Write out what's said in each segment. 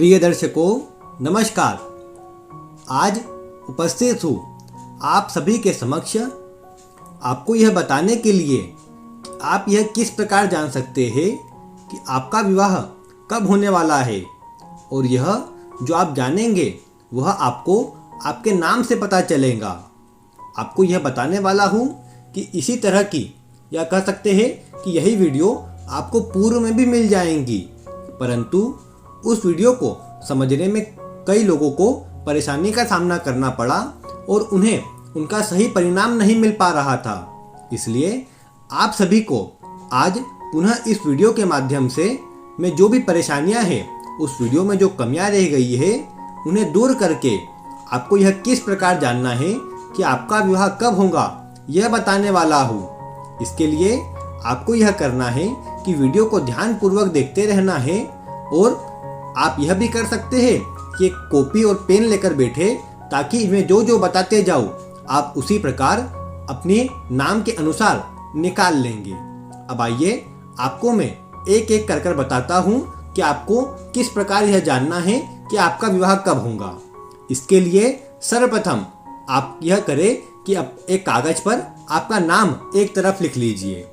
प्रिय दर्शकों नमस्कार। आज उपस्थित हूँ आप सभी के समक्ष आपको यह बताने के लिए कि आप यह किस प्रकार जान सकते हैं कि आपका विवाह कब होने वाला है। और यह जो आप जानेंगे वह आपको आपके नाम से पता चलेगा। आपको यह बताने वाला हूँ कि इसी तरह की या कह सकते हैं कि यही वीडियो आपको पूर्व में भी मिल जाएंगी, परंतु उस वीडियो को समझने में कई लोगों को परेशानी का सामना करना पड़ा और उन्हें उनका सही परिणाम नहीं मिल पा रहा था। इसलिए आप सभी को आज पुनः इस वीडियो के माध्यम से मैं जो भी परेशानियां हैं, उस वीडियो में जो कमियां रह गई है उन्हें दूर करके आपको यह किस प्रकार जानना है कि आपका विवाह कब होगा यह बताने वाला हूँ। इसके लिए आपको यह करना है कि वीडियो को ध्यानपूर्वक देखते रहना है और आप यह भी कर सकते हैं कि एक कॉपी और पेन लेकर बैठे, ताकि मैं जो जो बताते जाऊँ आप उसी प्रकार अपने नाम के अनुसार निकाल लेंगे। अब आइए आपको मैं एक एक कर बताता हूँ कि आपको किस प्रकार यह जानना है कि आपका विवाह कब होगा। इसके लिए सर्वप्रथम आप यह करें कि एक कागज पर आपका नाम एक तरफ लिख लीजिए।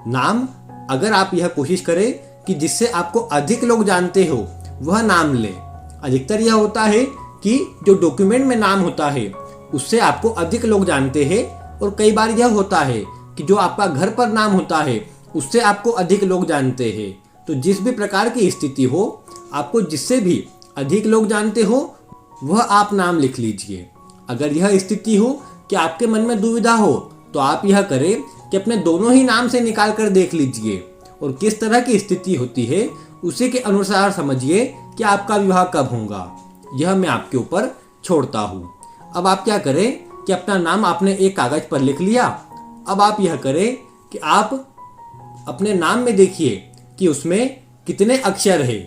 नाम अगर आप यह कोशिश करें कि जिससे आपको अधिक लोग जानते हो वह नाम ले। अधिकतर यह होता है कि जो डॉक्यूमेंट में नाम होता है उससे आपको अधिक लोग जानते हैं, और कई बार यह होता है कि जो आपका घर पर नाम होता है उससे आपको अधिक लोग जानते हैं। तो जिस भी प्रकार की स्थिति हो, आपको जिससे भी अधिक लोग जानते हो वह आप नाम लिख लीजिए। अगर यह स्थिति हो कि आपके मन में दुविधा हो तो आप यह करें कि अपने दोनों ही नाम से निकाल कर देख लीजिए और किस तरह की स्थिति होती है उसी के अनुसार समझिए कि आपका विवाह कब होगा। यह मैं आपके ऊपर छोड़ता हूँ। अब आप क्या करें कि अपना नाम आपने एक कागज पर लिख लिया। अब आप यह करें कि आप अपने नाम में देखिए कि उसमें कितने अक्षर है।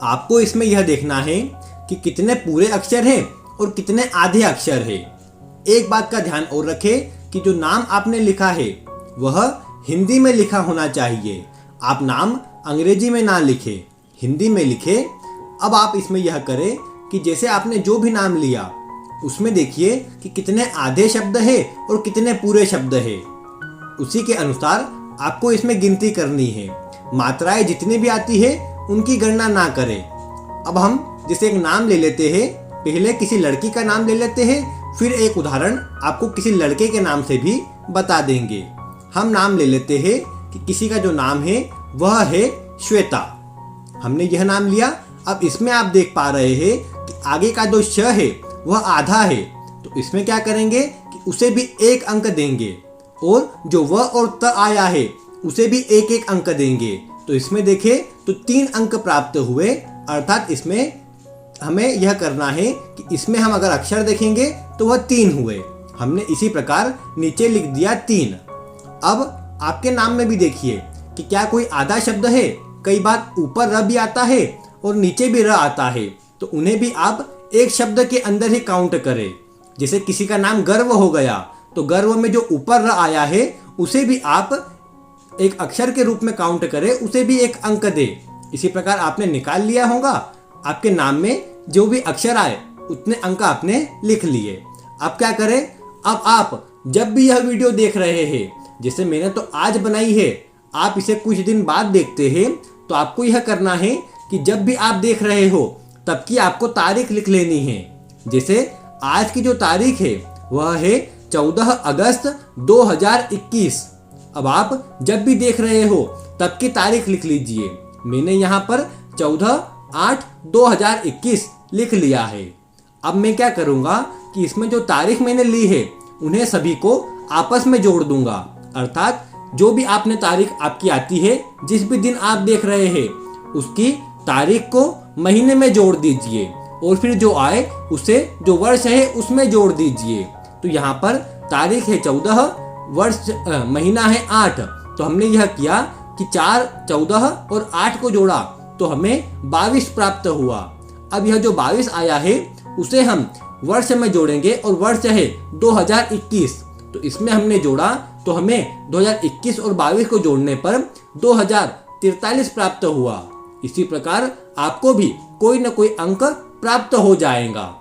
आपको इसमें यह देखना है कि कितने पूरे अक्षर हैं और कितने आधे अक्षर है। एक बात का ध्यान और रखें कि जो नाम आपने लिखा है वह हिंदी में लिखा होना चाहिए। आप नाम अंग्रेजी में ना लिखे, हिंदी में लिखे। अब आप इसमें यह करें कि जैसे आपने जो भी नाम लिया उसमें देखिए कि कितने आधे शब्द है और कितने पूरे शब्द है। उसी के अनुसार आपको इसमें गिनती करनी है। मात्राएं जितनी भी आती है उनकी गणना ना करें। अब हम जैसे एक नाम ले लेते हैं, पहले किसी लड़की का नाम ले लेते हैं, फिर एक उदाहरण आपको किसी लड़के के नाम से भी बता देंगे। हम नाम ले लेते हैं कि किसी का जो नाम है वह है श्वेता। हमने यह नाम लिया। अब इसमें आप देख पा रहे हैं कि आगे का जो श है वह आधा है, तो इसमें क्या करेंगे कि उसे भी एक अंक देंगे, और जो व और त आया है उसे भी एक एक अंक देंगे। तो इसमें देखें तो 3 अंक प्राप्त हुए। अर्थात इसमें हमें यह करना है कि इसमें हम अगर अक्षर देखेंगे तो वह 3 हुए। हमने इसी प्रकार नीचे लिख दिया 3। अब आपके नाम में भी देखिए कि क्या कोई आधा शब्द है। कई बार ऊपर र भी आता है और नीचे भी र आता है, तो उन्हें भी आप एक शब्द के अंदर ही काउंट करें। जैसे किसी का नाम गर्व हो गया, तो गर्व में जो ऊपर र आया है उसे भी आप एक अक्षर के रूप में काउंट करें, उसे भी एक अंक दे। इसी प्रकार आपने निकाल लिया होगा। आपके नाम में जो भी अक्षर आए उतने अंक आपने लिख लिए। अब क्या करें, अब आप जब भी यह वीडियो देख रहे हैं, जैसे मैंने तो आज बनाई है, आप इसे कुछ दिन बाद देखते हैं, तो आपको यह करना है कि जब भी आप देख रहे हो तब की आपको तारीख लिख लेनी है। जैसे आज की जो तारीख है वह है 14 अगस्त 2021। अब आप जब भी देख रहे हो तब की तारीख लिख लीजिए। मैंने यहाँ पर 14/8/2021 लिख लिया है। अब मैं क्या करूँगा कि इसमें जो तारीख मैंने ली है उन्हें सभी को आपस में जोड़ दूंगा। अर्थात जो भी आपने तारीख आपकी आती है, जिस भी दिन आप देख रहे हैं उसकी तारीख को महीने में जोड़ दीजिए, और फिर जो आए उसे जो वर्ष है उसमें जोड़ दीजिए। तो यहाँ पर तारीख है 14, वर्ष महीना है 8। तो हमने यह किया कि 4, 14 और 8 को जोड़ा तो हमें 22 प्राप्त हुआ। अब यह जो 22 आया है उसे हम वर्ष में जोड़ेंगे, और वर्ष है 2021। तो इसमें हमने जोड़ा तो हमें 2021 और 22 को जोड़ने पर 2043 प्राप्त हुआ। इसी प्रकार आपको भी कोई न कोई अंक प्राप्त हो जाएगा।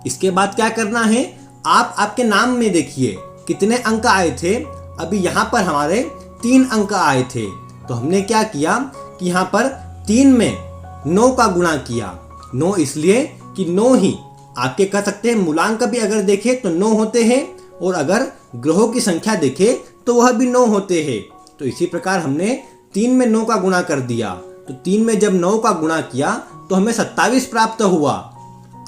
इसके बाद क्या करना है, आप आपके नाम में देखिए कितने अंक आए थे। अभी यहाँ पर हमारे 3 अंक आए थे, तो हमने क्या किया कि यहाँ पर 3 में 9 का गुणा किया। 9 इसलिए कि 9 ही आपके कह सकते हैं मूलांक भी अगर देखें तो 9 होते हैं, और अगर ग्रहों की संख्या देखें तो वह भी 9 होते हैं। तो इसी प्रकार हमने 3 में 9 का गुणा कर दिया। तो 3 में जब 9 का गुणा किया तो हमें 27 प्राप्त हुआ।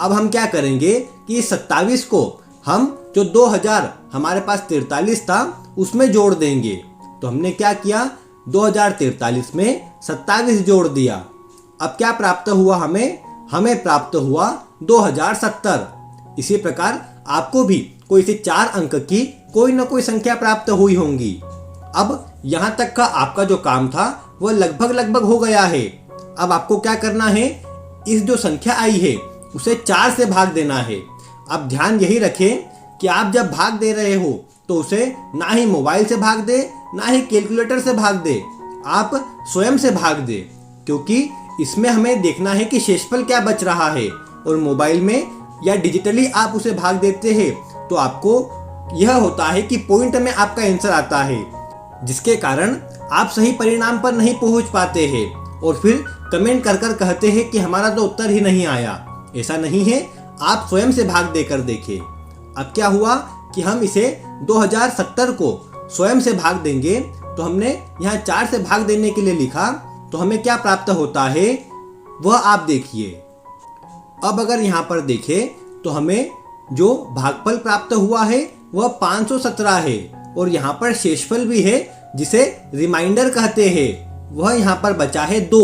अब हम क्या करेंगे कि इस 27 को हम जो 2000 हमारे पास 43 था उसमें जोड़ देंगे। तो हमने क्या किया, 2043 में 27 जोड़ दिया। अब क्या प्राप्त हुआ हमें प्राप्त हुआ 2070। इसी प्रकार आपको भी कोई से 4 अंक की कोई न कोई संख्या प्राप्त हुई होंगी। अब यहाँ तक का आपका जो काम था वह लगभग हो गया है। अब आपको क्या करना है, इस जो संख्या आई है उसे 4 से भाग देना है। अब ध्यान यही रखें कि आप जब भाग दे रहे हो तो उसे ना ही मोबाइल से भाग दे, ना ही कैलकुलेटर से भाग दे, आप स्वयं से भाग दे, क्योंकि इसमें हमें देखना है कि शेषफल क्या बच रहा है। और मोबाइल में या डिजिटली आप उसे भाग देते हैं तो आपको यह होता है कि पॉइंट में आपका आंसर आता है, जिसके कारण आप सही परिणाम पर नहीं पहुंच पाते हैं और फिर कमेंट कर कहते हैं कि हमारा तो उत्तर ही नहीं आया। ऐसा नहीं है, आप स्वयं से भाग देकर देखें। अब क्या हुआ कि हम इसे 2070 को स्वयं से भाग देंगे, तो हमने यहाँ 4 से भाग देने के लिए लिखा, तो हमें क्या प्राप्त होता है वह आप देखिए। अब अगर यहाँ पर देखें तो हमें जो भागफल प्राप्त हुआ है वह 517 है, और यहाँ पर शेषफल भी है जिसे रिमाइंडर कहते हैं, वह यहाँ पर बचा है 2।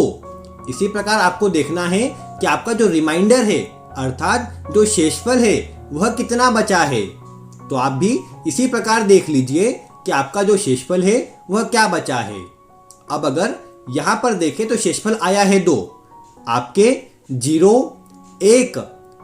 इसी प्रकार आपको देखना है कि आपका जो रिमाइंडर है अर्थात जो शेषफल है वह कितना बचा है। तो आप भी इसी प्रकार देख लीजिए कि आपका जो शेषफल है वह क्या बचा है। अब अगर यहाँ पर देखें तो शेषफल आया है 2। आपके 0, 1,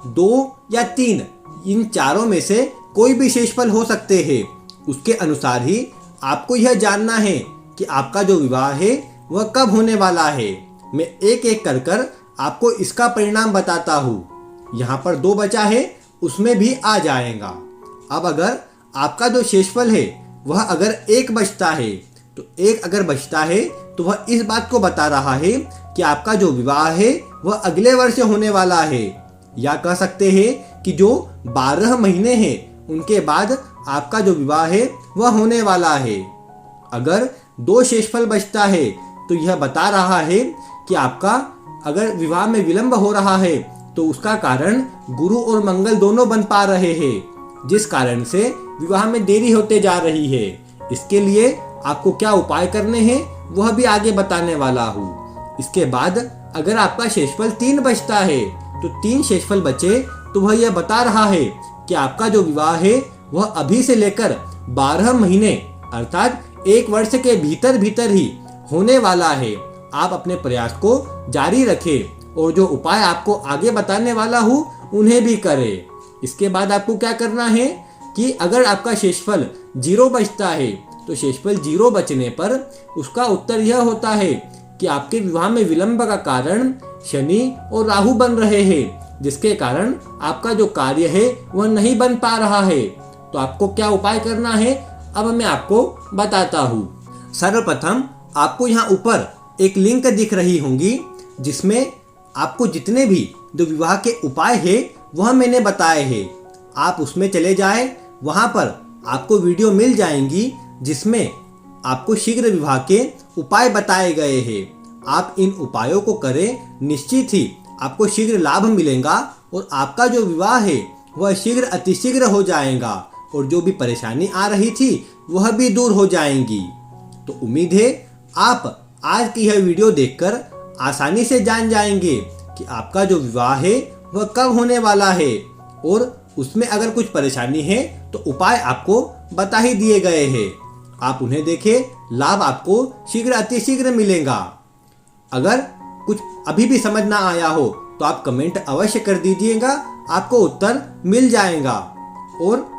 2 या 3 इन चारों में से कोई भी शेषफल हो सकते हैं। उसके अनुसार ही आपको यह जानना है कि आपका जो विवाह है वह कब होने वाला है। मैं एक एक कर आपको इसका परिणाम बताता हूँ। यहाँ पर 2 बचा है, उसमें भी आ जाएगा। अब अगर आपका जो शेषफल है वह अगर 1 बचता है, तो 1 अगर बचता है तो वह इस बात को बता रहा है कि आपका जो विवाह है वह अगले वर्ष होने वाला है, या कह सकते हैं कि जो 12 महीने हैं उनके बाद आपका जो विवाह है वह होने वाला है। अगर 2 शेषफल बचता है तो यह बता रहा है कि आपका अगर विवाह में विलंब हो रहा है तो उसका कारण गुरु और मंगल दोनों बन पा रहे हैं, जिस कारण से विवाह में देरी होते जा रही है। इसके लिए आपको क्या उपाय करने हैं वह भी आगे बताने वाला हूँ। इसके बाद अगर आपका शेषफल 3 बचता है, तो 3 शेषफल बचे तो वह यह बता रहा है कि आपका जो विवाह है वह अभी से लेकर 12 महीने अर्थात 1 वर्ष के भीतर ही होने वाला है। आप अपने प्रयास को जारी रखें और जो उपाय आपको आगे बताने वाला हूँ उन्हें भी करें। इसके बाद आपको क्या करना है कि अगर आपका शेषफल 0 बचता है, तो शेषफल 0 बचने पर उसका उत्तर यह होता है कि आपके विवाह में विलंब का कारण शनि और राहु बन रहे हैं, जिसके कारण आपका जो कार्य है वह नहीं बन पा रहा है। तो आपको क्या उपाय करना है अब मैं आपको बताता हूँ। सर्वप्रथम आपको यहाँ ऊपर एक लिंक दिख रही होंगी, जिसमें आपको जितने भी जो विवाह के उपाय है वह मैंने बताए हैं। आप उसमें चले जाए, वहाँ पर आपको वीडियो मिल जाएंगी जिसमें आपको शीघ्र विवाह के उपाय बताए गए हैं। आप इन उपायों को करें, निश्चित ही आपको शीघ्र लाभ मिलेगा और आपका जो विवाह है वह शीघ्र अतिशीघ्र हो जाएगा, और जो भी परेशानी आ रही थी वह भी दूर हो जाएंगी। तो उम्मीद है आप आज की यह वीडियो देखकर आसानी से जान जाएंगे कि आपका जो विवाह है वह कब होने वाला है, और उसमें अगर कुछ परेशानी है तो उपाय आपको बता ही दिए गए हैं। आप उन्हें देखें, लाभ आपको शीघ्र अतिशीघ्र मिलेगा। अगर कुछ अभी भी समझ ना आया हो तो आप कमेंट अवश्य कर दीजिएगा, आपको उत्तर मिल जाएगा। और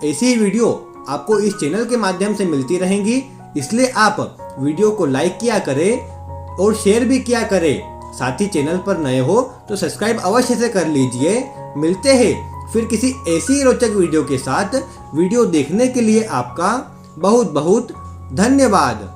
ऐसी ही वीडियो आपको इस चैनल के माध्यम से मिलती रहेंगी, इसलिए आप वीडियो को लाइक किया करें और शेयर भी किया करें। साथ ही चैनल पर नए हो तो सब्सक्राइब अवश्य से कर लीजिए। मिलते हैं फिर किसी ऐसी रोचक वीडियो के साथ। वीडियो देखने के लिए आपका बहुत बहुत धन्यवाद।